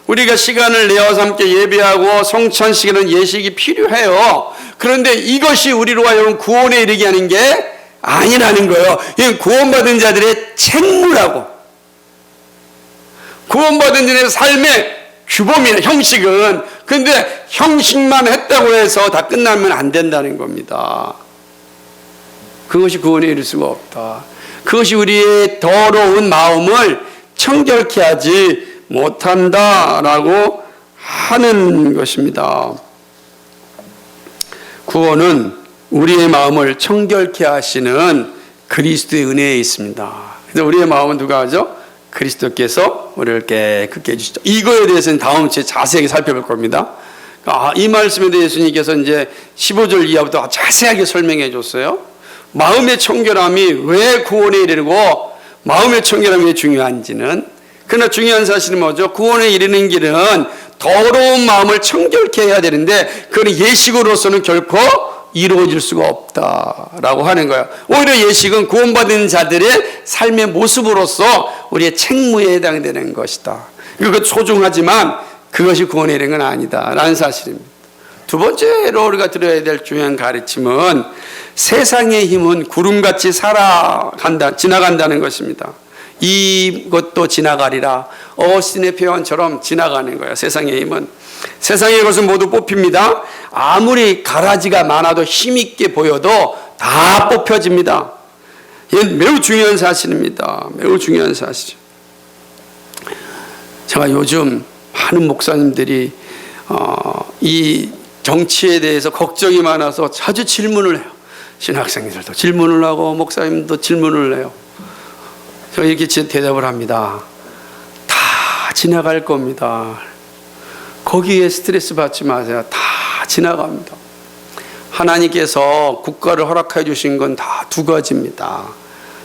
우리가 시간을 내어서 함께 예배하고 성찬 시간은 예식이 필요해요. 그런데 이것이 우리로 하여금 구원에 이르게 하는 게 아니라는 거예요. 이건 구원받은 자들의 책무라고. 구원받은 자들의 삶의 규범이나 형식은, 근데 형식만 했다고 해서 다 끝나면 안 된다는 겁니다. 그것이 구원에 이를 수가 없다. 그것이 우리의 더러운 마음을 청결케 하지 못한다라고 하는 것입니다. 구원은 우리의 마음을 청결케 하시는 그리스도의 은혜에 있습니다. 그래서 우리의 마음은 누가 하죠? 그리스도께서 우리를 깨끗게 해주시죠. 이거에 대해서는 다음 주에 자세하게 살펴볼 겁니다. 이 말씀에 대해 예수님께서 이제 15절 이하부터 자세하게 설명해 줬어요. 마음의 청결함이 왜 구원에 이르고 마음의 청결함이 왜 중요한지는. 그러나 중요한 사실은 뭐죠? 구원에 이르는 길은 더러운 마음을 청결케 해야 되는데 그건 예식으로서는 결코 이루어질 수가 없다라고 하는 거예요. 오히려 예식은 구원받은 자들의 삶의 모습으로서 우리의 책무에 해당되는 것이다. 그것 소중하지만 그것이 구원에 이르는 건 아니다라는 사실입니다. 두 번째로 우리가 들어야 될 중요한 가르침은 세상의 힘은 구름같이 지나간다는 것입니다. 이것도 지나가리라. 어스틴의 표현처럼 지나가는 거예요. 세상의 힘은. 세상의 것은 모두 뽑힙니다. 아무리 가라지가 많아도 힘있게 보여도 다 뽑혀집니다. 이건 매우 중요한 사실입니다. 매우 중요한 사실. 제가 요즘 많은 목사님들이 이 정치에 대해서 걱정이 많아서 자주 질문을 해요. 신학생들도 질문을 하고 목사님도 질문을 해요. 제가 이렇게 대답을 합니다. 다 지나갈 겁니다. 거기에 스트레스 받지 마세요. 다 지나갑니다. 하나님께서 국가를 허락해 주신 건 다 두 가지입니다.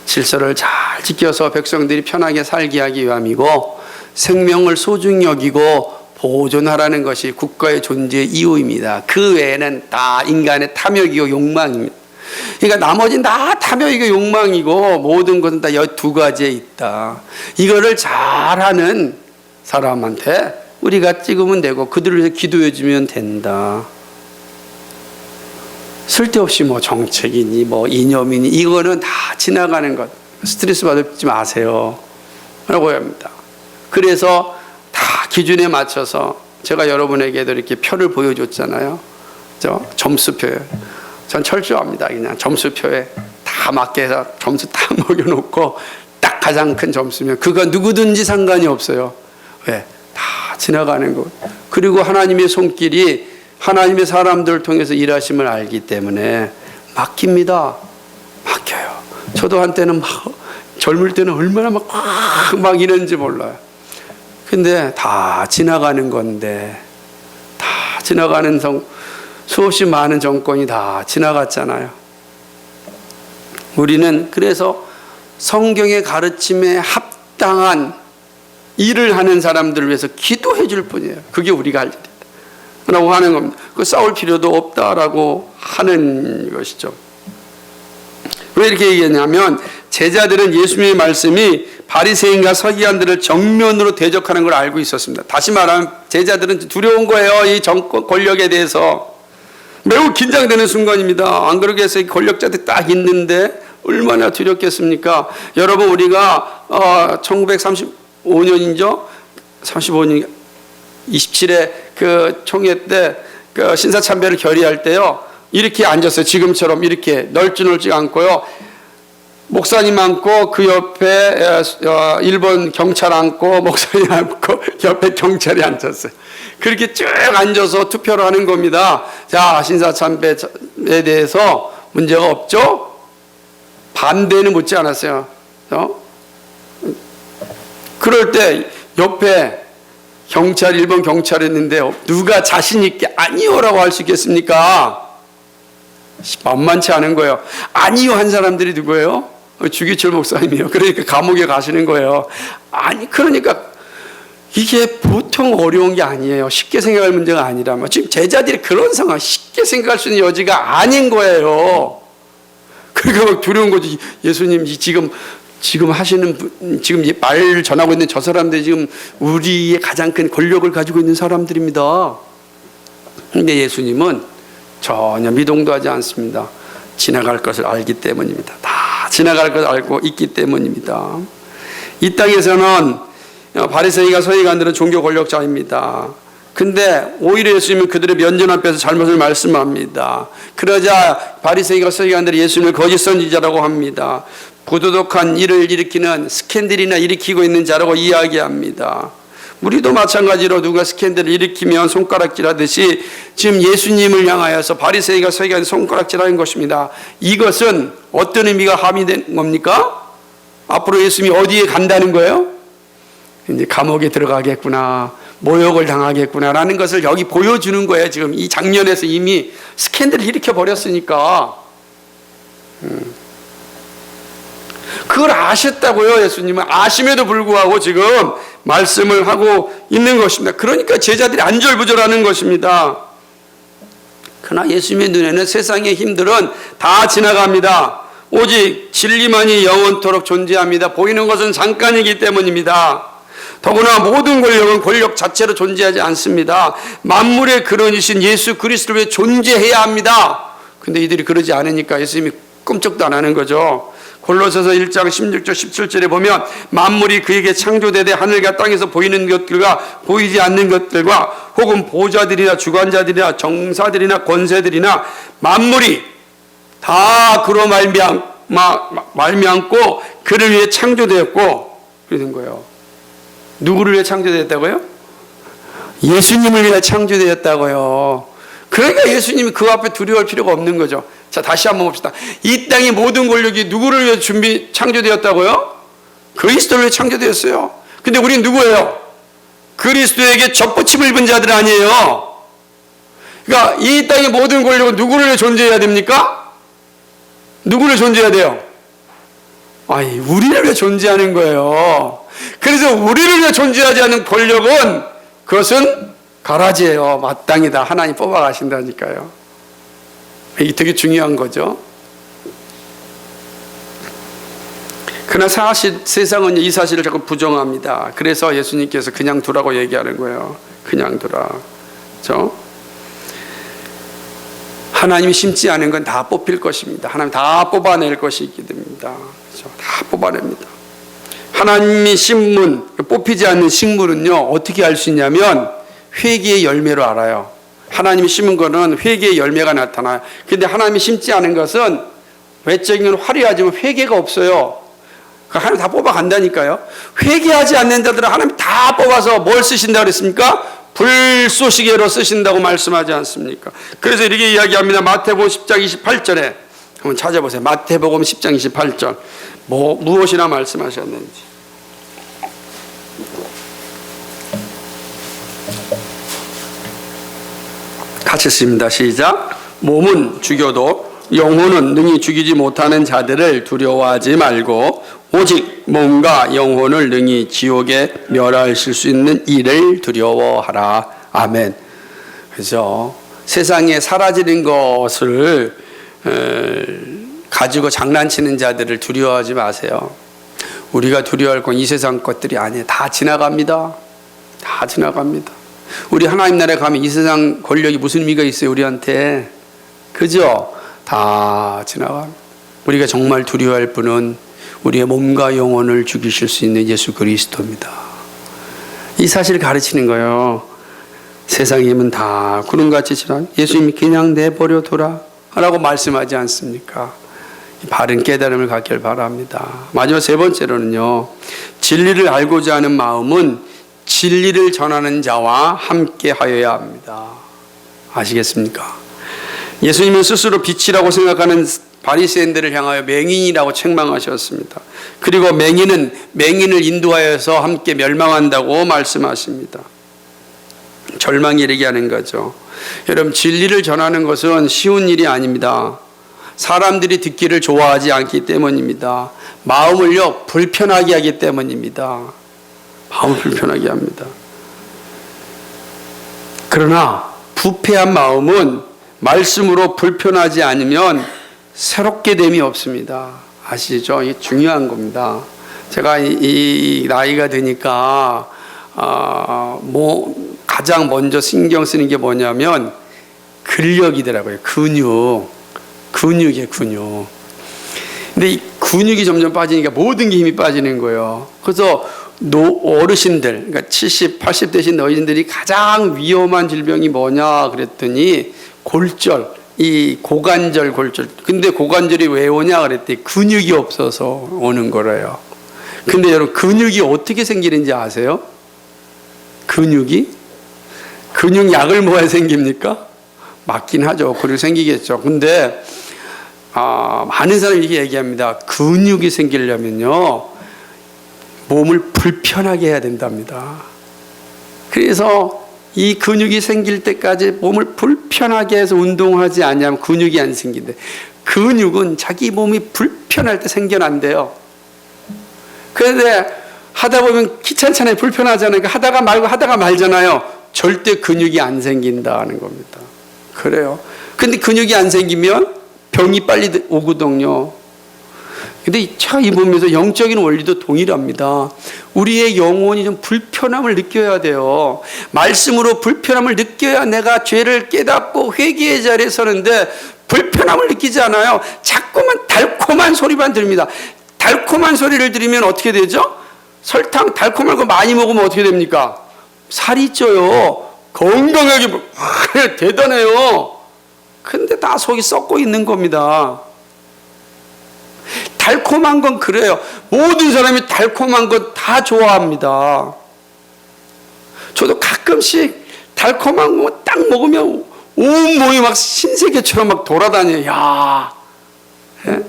질서를 잘 지켜서 백성들이 편하게 살게 하기 위함이고, 생명을 소중히 여기고 보존하라는 것이 국가의 존재의 이유입니다. 그 외에는 다 인간의 탐욕이고 욕망입니다. 그러니까 나머지는 다 탐욕이고 욕망이고 모든 것은 다 이 두 가지에 있다. 이거를 잘하는 사람한테 우리가 찍으면 되고 그들을 위해서 기도해 주면 된다. 쓸데없이 뭐 정책이니 뭐 이념이니 이거는 다 지나가는 것. 스트레스 받지 마세요 라고 합니다. 그래서 다 기준에 맞춰서 제가 여러분에게도 이렇게 표를 보여줬잖아요. 점수표에. 전 철저합니다. 그냥 점수표에 다 맞게 해서 점수 딱 먹여놓고 딱 가장 큰 점수면 그거 누구든지 상관이 없어요. 왜? 다 지나가는 것. 그리고 하나님의 손길이 하나님의 사람들을 통해서 일하심을 알기 때문에 맡깁니다. 맡겨요. 저도 한때는 젊을 때는 얼마나 막 이랬는지 몰라요. 근데 다 지나가는 건데, 다 지나가는 수없이 많은 정권이 다 지나갔잖아요. 우리는 그래서 성경의 가르침에 합당한 일을 하는 사람들을 위해서 기도해 줄 뿐이에요. 그게 우리가 할 일이다 라고 하는 겁니다. 그 싸울 필요도 없다라고 하는 것이죠. 왜 이렇게 얘기했냐면 제자들은 예수님의 말씀이 바리새인과 서기관들을 정면으로 대적하는 걸 알고 있었습니다. 다시 말하면 제자들은 두려운 거예요. 이 정권 권력에 대해서 매우 긴장되는 순간입니다. 안 그러게 해서 권력자들 딱 있는데 얼마나 두렵겠습니까? 여러분, 우리가 1935년이죠. 35년 27회 그 총회 때 그 신사참배를 결의할 때요. 이렇게 앉았어요. 지금처럼 이렇게 널찍널찍 앉고요. 목사님 앉고 그 옆에 일본 경찰 앉고 목사님 앉고 옆에 경찰이 앉았어요. 그렇게 쭉 앉아서 투표를 하는 겁니다. 자, 신사참배에 대해서 문제가 없죠? 반대는 묻지 않았어요. 그럴 때 옆에 일본 경찰이 있는데 누가 자신 있게 아니요라고 할 수 있겠습니까? 만만치 않은 거예요. 아니요 한 사람들이 누구예요? 주기철 목사님이요. 그러니까 감옥에 가시는 거예요. 아니, 그러니까 이게 보통 어려운 게 아니에요. 쉽게 생각할 문제가 아니라면 지금 제자들이 그런 상황 쉽게 생각할 수 있는 여지가 아닌 거예요. 그러니까 막 두려운 거지. 예수님 지금 하시는 지금 말 전하고 있는 저 사람들이 지금 우리의 가장 큰 권력을 가지고 있는 사람들입니다. 근데 예수님은 전혀 미동도 하지 않습니다. 지나갈 것을 알기 때문입니다. 다 지나갈 것을 알고 있기 때문입니다. 이 땅에서는 바리새인과 서기관들은 종교 권력자입니다. 근데 오히려 예수님은 그들의 면전 앞에서 잘못을 말씀합니다. 그러자 바리새인과 서기관들이 예수님을 거짓 선지자라고 합니다. 부도덕한 일을 일으키는 스캔들이나 일으키고 있는 자라고 이야기합니다. 우리도 마찬가지로 누가 스캔들을 일으키면 손가락질하듯이 지금 예수님을 향하여서 바리새인과 서기관이 손가락질하는 것입니다. 이것은 어떤 의미가 함의된 겁니까? 앞으로 예수님이 어디에 간다는 거예요? 이제 감옥에 들어가겠구나, 모욕을 당하겠구나라는 것을 여기 보여주는 거예요. 지금 이 장면에서 이미 스캔들을 일으켜 버렸으니까. 그걸 아셨다고요. 예수님은 아심에도 불구하고 지금 말씀을 하고 있는 것입니다. 그러니까 제자들이 안절부절하는 것입니다. 그러나 예수님의 눈에는 세상의 힘들은 다 지나갑니다. 오직 진리만이 영원토록 존재합니다. 보이는 것은 잠깐이기 때문입니다. 더구나 모든 권력은 권력 자체로 존재하지 않습니다. 만물의 근원이신 예수 그리스도를 위해 존재해야 합니다. 근데 이들이 그러지 않으니까 예수님이 꼼짝도 안 하는 거죠. 골로새서 1장 16절 17절에 보면 만물이 그에게 창조되되 하늘과 땅에서 보이는 것들과 보이지 않는 것들과 혹은 보좌들이나 주관자들이나 정사들이나 권세들이나 만물이 다 그로 말미암고 그를 위해 창조되었고 그러는 거예요. 누구를 위해 창조되었다고요? 예수님을 위해 창조되었다고요. 그러니까 예수님이 그 앞에 두려워할 필요가 없는 거죠. 자, 다시 한번 봅시다. 이 땅의 모든 권력이 누구를 위해 창조되었다고요? 그리스도를 위해 창조되었어요. 근데 우리는 누구예요? 그리스도에게 접붙임을 입은 자들 아니에요. 그러니까 이 땅의 모든 권력은 누구를 위해 존재해야 됩니까? 누구를 존재해야 돼요? 아니, 우리를 위해 존재하는 거예요. 그래서 우리를 위해 존재하지 않는 권력은 그것은 가라지예요. 마땅이다. 하나님 뽑아가신다니까요. 이게 되게 중요한 거죠. 그러나 세상은 이 사실을 자꾸 부정합니다. 그래서 예수님께서 그냥 두라고 얘기하는 거예요. 그냥 두라. 그렇죠? 하나님이 심지 않은 건 다 뽑힐 것입니다. 하나님 다 뽑아낼 것이기 됩니다. 그렇죠? 다 뽑아냅니다. 하나님이 심문, 뽑히지 않는 식물은요, 어떻게 알 수 있냐면 회개의 열매로 알아요. 하나님이 심은 거는 회개의 열매가 나타나요. 근데 하나님이 심지 않은 것은 외적인 건 화려하지만 회개가 없어요. 하나님 다 뽑아간다니까요. 회개하지 않는 자들은 하나님 다 뽑아서 뭘 쓰신다고 그랬습니까? 불쏘시개로 쓰신다고 말씀하지 않습니까? 그래서 이렇게 이야기합니다. 마태복음 10장 28절에 한번 찾아보세요. 마태복음 10장 28절 무엇이나 말씀하셨는지. 같이 씁니다. 시작. 몸은 죽여도 영혼은 능히 죽이지 못하는 자들을 두려워하지 말고 오직 몸과 영혼을 능히 지옥에 멸하실 수 있는 이를 두려워하라. 아멘. 그래서 세상에 사라지는 것을 가지고 장난치는 자들을 두려워하지 마세요. 우리가 두려워할 건 이 세상 것들이 아니에요. 다 지나갑니다. 다 지나갑니다. 우리 하나님 나라에 가면 이 세상 권력이 무슨 의미가 있어요, 우리한테? 그죠? 다 지나갑니다. 우리가 정말 두려워할 분은 우리의 몸과 영혼을 죽이실 수 있는 예수 그리스도입니다. 이 사실을 가르치는 거예요. 세상의 힘은 다 구름같이 지나 예수님이 그냥 내버려 둬라 라고 말씀하지 않습니까? 바른 깨달음을 갖길 바랍니다. 마지막 세 번째로는요, 진리를 알고자 하는 마음은 진리를 전하는 자와 함께 하여야 합니다. 아시겠습니까? 예수님은 스스로 빛이라고 생각하는 바리새인들을 향하여 맹인이라고 책망하셨습니다. 그리고 맹인은 맹인을 인도하여서 함께 멸망한다고 말씀하십니다. 절망에 이르게 하는 거죠. 여러분, 진리를 전하는 것은 쉬운 일이 아닙니다. 사람들이 듣기를 좋아하지 않기 때문입니다. 마음을요, 불편하게 하기 때문입니다. 마음을 불편하게 합니다. 그러나 부패한 마음은 말씀으로 불편하지 않으면 새롭게 됨이 없습니다. 아시죠? 이게 중요한 겁니다. 제가 이 나이가 되니까 가장 먼저 신경 쓰는 게 뭐냐면 근력이더라고요. 근육이에요, 근육. 근데 이 근육이 점점 빠지니까 모든 게 힘이 빠지는 거예요. 그래서 어르신들, 그러니까 70, 80 되신 어르신들이 가장 위험한 질병이 뭐냐 그랬더니 골절, 이 고관절 골절. 근데 고관절이 왜 오냐 그랬더니 근육이 없어서 오는 거래요. 근데 여러분, 근육이 어떻게 생기는지 아세요? 근육이? 근육약을 먹어야 생깁니까? 맞긴 하죠. 그리고 생기겠죠. 근데 많은 사람이 이렇게 얘기합니다. 근육이 생기려면요, 몸을 불편하게 해야 된답니다. 그래서 이 근육이 생길 때까지 몸을 불편하게 해서 운동하지 않으면 근육이 안 생긴대. 근육은 자기 몸이 불편할 때 생겨난대요. 그런데 하다 보면 귀찮잖아요. 불편하잖아요. 하다가 말고 하다가 말잖아요. 절대 근육이 안 생긴다는 겁니다. 그래요. 근데 근육이 안 생기면 병이 빨리 오거든요. 근데 이 몸에서 영적인 원리도 동일합니다. 우리의 영혼이 좀 불편함을 느껴야 돼요. 말씀으로 불편함을 느껴야 내가 죄를 깨닫고 회개의 자리에 서는데 불편함을 느끼지 않아요. 자꾸만 달콤한 소리만 들립니다. 달콤한 소리를 들으면 어떻게 되죠? 설탕 달콤한 거 많이 먹으면 어떻게 됩니까? 살이 쪄요. 건강하게 대단해요. 근데 다 속이 썩고 있는 겁니다. 달콤한 건 그래요. 모든 사람이 달콤한 건 다 좋아합니다. 저도 가끔씩 달콤한 거 딱 먹으면 온 몸이 막 신세계처럼 막 돌아다녀요. 야, 예?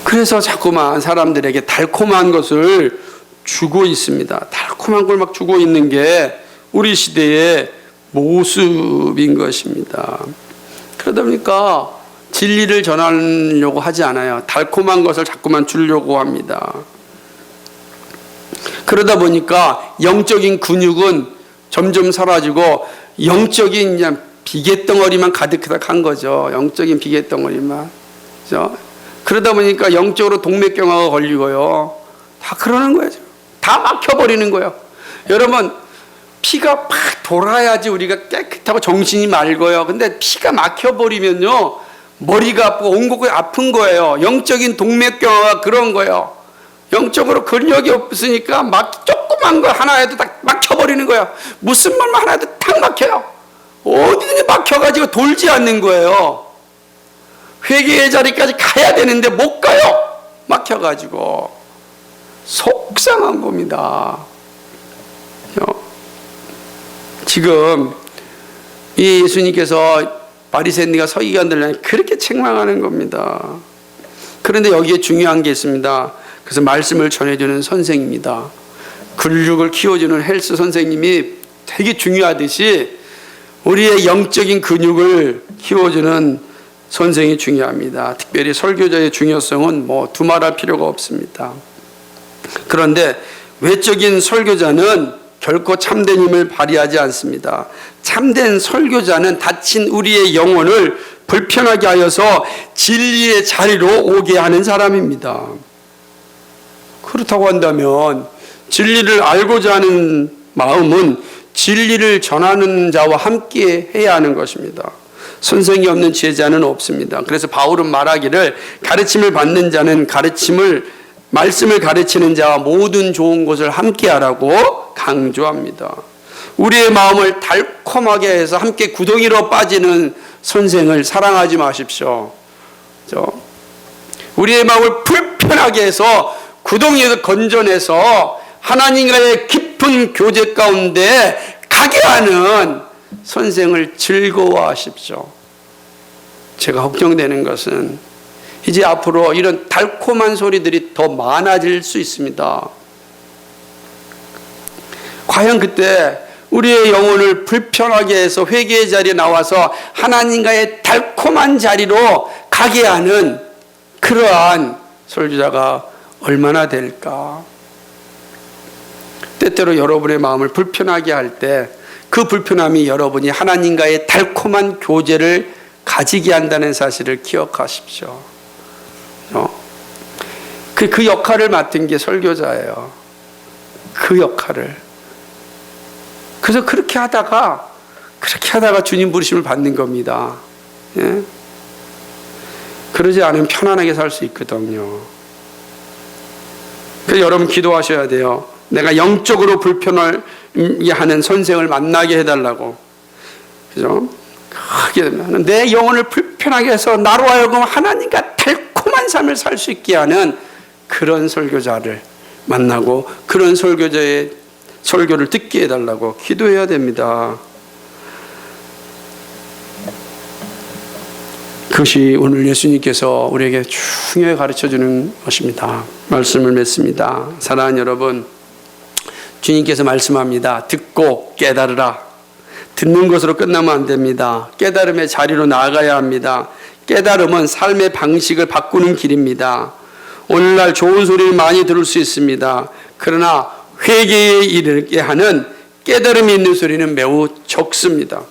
그래서 자꾸만 사람들에게 달콤한 것을 주고 있습니다. 달콤한 걸 막 주고 있는 게 우리 시대의 모습인 것입니다. 그러다 보니까 진리를 전하려고 하지 않아요. 달콤한 것을 자꾸만 주려고 합니다. 그러다 보니까 영적인 근육은 점점 사라지고 영적인 그냥 비계덩어리만 가득한 거죠. 영적인 비계덩어리만. 그렇죠? 그러다 보니까 영적으로 동맥경화가 걸리고요. 다 그러는 거예요. 다 막혀버리는 거예요. 여러분, 피가 팍 돌아야지 우리가 깨끗하고 정신이 맑아요. 근데 피가 막혀버리면요, 머리가 아프고 온 곳이 아픈 거예요. 영적인 동맥경화가 그런 거예요. 영적으로 근력이 없으니까 막 조그만 거 하나 해도 딱 막혀버리는 거예요. 무슨 말만 하나 해도 탁 막혀요. 어디든지 막혀가지고 돌지 않는 거예요. 회개의 자리까지 가야 되는데 못 가요. 막혀가지고. 속상한 겁니다. 지금 이 예수님께서 바리새인과 서기관들을 그렇게 책망하는 겁니다. 그런데 여기에 중요한 게 있습니다. 그래서 말씀을 전해주는 선생입니다. 근육을 키워주는 헬스 선생님이 되게 중요하듯이 우리의 영적인 근육을 키워주는 선생이 중요합니다. 특별히 설교자의 중요성은 뭐 두말할 필요가 없습니다. 그런데 외적인 설교자는 결코 참된 힘을 발휘하지 않습니다. 참된 설교자는 다친 우리의 영혼을 불편하게 하여서 진리의 자리로 오게 하는 사람입니다. 그렇다고 한다면 진리를 알고자 하는 마음은 진리를 전하는 자와 함께 해야 하는 것입니다. 선생이 없는 제자는 없습니다. 그래서 바울은 말하기를 가르침을 받는 자는 말씀을 가르치는 자와 모든 좋은 것을 함께 하라고 강조합니다. 우리의 마음을 달콤하게 해서 함께 구덩이로 빠지는 선생을 사랑하지 마십시오. 우리의 마음을 불편하게 해서 구덩이에서 건져내서 하나님과의 깊은 교제 가운데 가게 하는 선생을 즐거워하십시오. 제가 걱정되는 것은 이제 앞으로 이런 달콤한 소리들이 더 많아질 수 있습니다. 과연 그때 우리의 영혼을 불편하게 해서 회개의 자리에 나와서 하나님과의 달콤한 자리로 가게 하는 그러한 설교자가 얼마나 될까? 때때로 여러분의 마음을 불편하게 할 때 그 불편함이 여러분이 하나님과의 달콤한 교제를 가지게 한다는 사실을 기억하십시오. 그 역할을 맡은 게 설교자예요. 그 역할을. 그래서 그렇게 하다가 주님 부르심을 받는 겁니다. 예? 그러지 않으면 편안하게 살 수 있거든요. 그래서 여러분 기도하셔야 돼요. 내가 영적으로 불편하게 하는 선생을 만나게 해달라고. 그죠? 내 영혼을 불편하게 해서 나로 하여금 하나님과 달콤한 삶을 살 수 있게 하는 그런 설교자를 만나고 그런 설교자의 설교를 듣게 해달라고 기도해야 됩니다. 그것이 오늘 예수님께서 우리에게 중요하게 가르쳐주는 것입니다. 말씀을 맺습니다. 사랑하는 여러분, 주님께서 말씀합니다. 듣고 깨달으라. 듣는 것으로 끝나면 안 됩니다. 깨달음의 자리로 나아가야 합니다. 깨달음은 삶의 방식을 바꾸는 길입니다. 오늘날 좋은 소리를 많이 들을 수 있습니다. 그러나 회개에 이르게 하는 깨달음이 있는 소리는 매우 적습니다.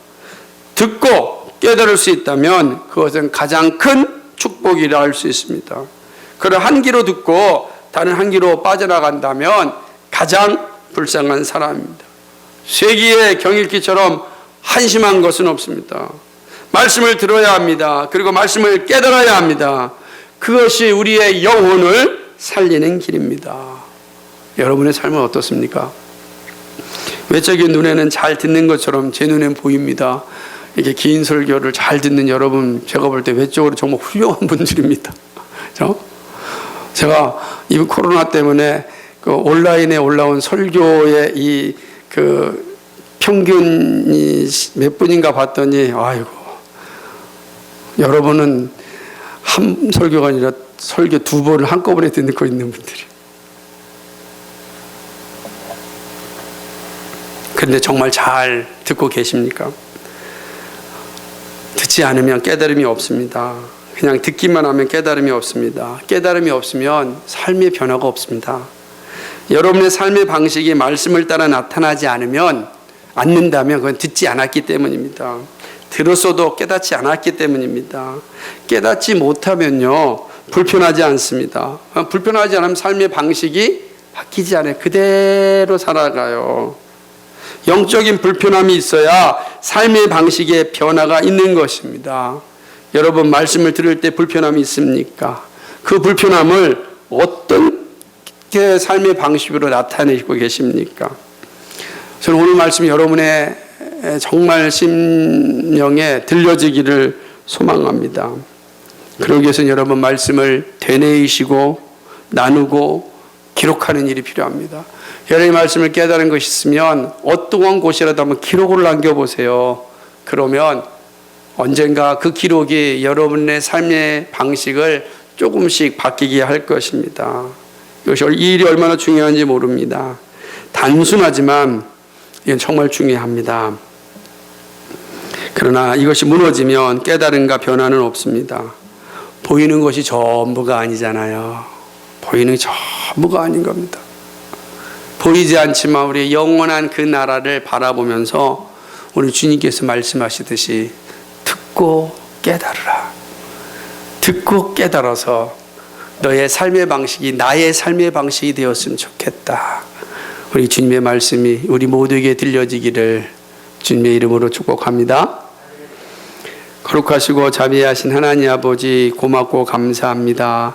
듣고 깨달을 수 있다면 그것은 가장 큰 축복이라 할 수 있습니다. 그걸 한 귀로 듣고 다른 한 귀로 빠져나간다면 가장 불쌍한 사람입니다. 세 귀의 경읽기처럼 한심한 것은 없습니다. 말씀을 들어야 합니다. 그리고 말씀을 깨달아야 합니다. 그것이 우리의 영혼을 살리는 길입니다. 여러분의 삶은 어떻습니까? 외적인 눈에는 잘 듣는 것처럼 제 눈엔 보입니다. 이렇게 긴 설교를 잘 듣는 여러분, 제가 볼 때 외적으로 정말 훌륭한 분들입니다. 제가 이 코로나 때문에 그 온라인에 올라온 설교의 이 그 평균이 몇 분인가 봤더니, 아이고, 여러분은 한 설교가 아니라 설교 두 번을 한꺼번에 듣고 있는 분들이. 그런데 정말 잘 듣고 계십니까? 듣지 않으면 깨달음이 없습니다. 그냥 듣기만 하면 깨달음이 없습니다. 깨달음이 없으면 삶의 변화가 없습니다. 여러분의 삶의 방식이 말씀을 따라 나타나지 않는다면 그건 듣지 않았기 때문입니다. 들었어도 깨닫지 않았기 때문입니다. 깨닫지 못하면요, 불편하지 않습니다. 불편하지 않으면 삶의 방식이 바뀌지 않아요. 그대로 살아가요. 영적인 불편함이 있어야 삶의 방식에 변화가 있는 것입니다. 여러분, 말씀을 들을 때 불편함이 있습니까? 그 불편함을 어떤 삶의 방식으로 나타내고 계십니까? 저는 오늘 말씀이 여러분의 정말 심령에 들려지기를 소망합니다. 그러기 위해서는 여러분 말씀을 되뇌이시고 나누고 기록하는 일이 필요합니다. 여러분의 말씀을 깨달은 것이 있으면 어떠한 곳이라도 한번 기록을 남겨보세요. 그러면 언젠가 그 기록이 여러분의 삶의 방식을 조금씩 바뀌게 할 것입니다. 이 일이 얼마나 중요한지 모릅니다. 단순하지만 이건 정말 중요합니다. 그러나 이것이 무너지면 깨달음과 변화는 없습니다. 보이는 것이 전부가 아니잖아요. 보이는 게 전부가 아닌 겁니다. 보이지 않지만 우리의 영원한 그 나라를 바라보면서 우리 주님께서 말씀하시듯이 듣고 깨달으라. 듣고 깨달아서 너의 삶의 방식이 나의 삶의 방식이 되었으면 좋겠다. 우리 주님의 말씀이 우리 모두에게 들려지기를 주님의 이름으로 축복합니다. 거룩하시고 자비하신 하나님 아버지, 고맙고 감사합니다.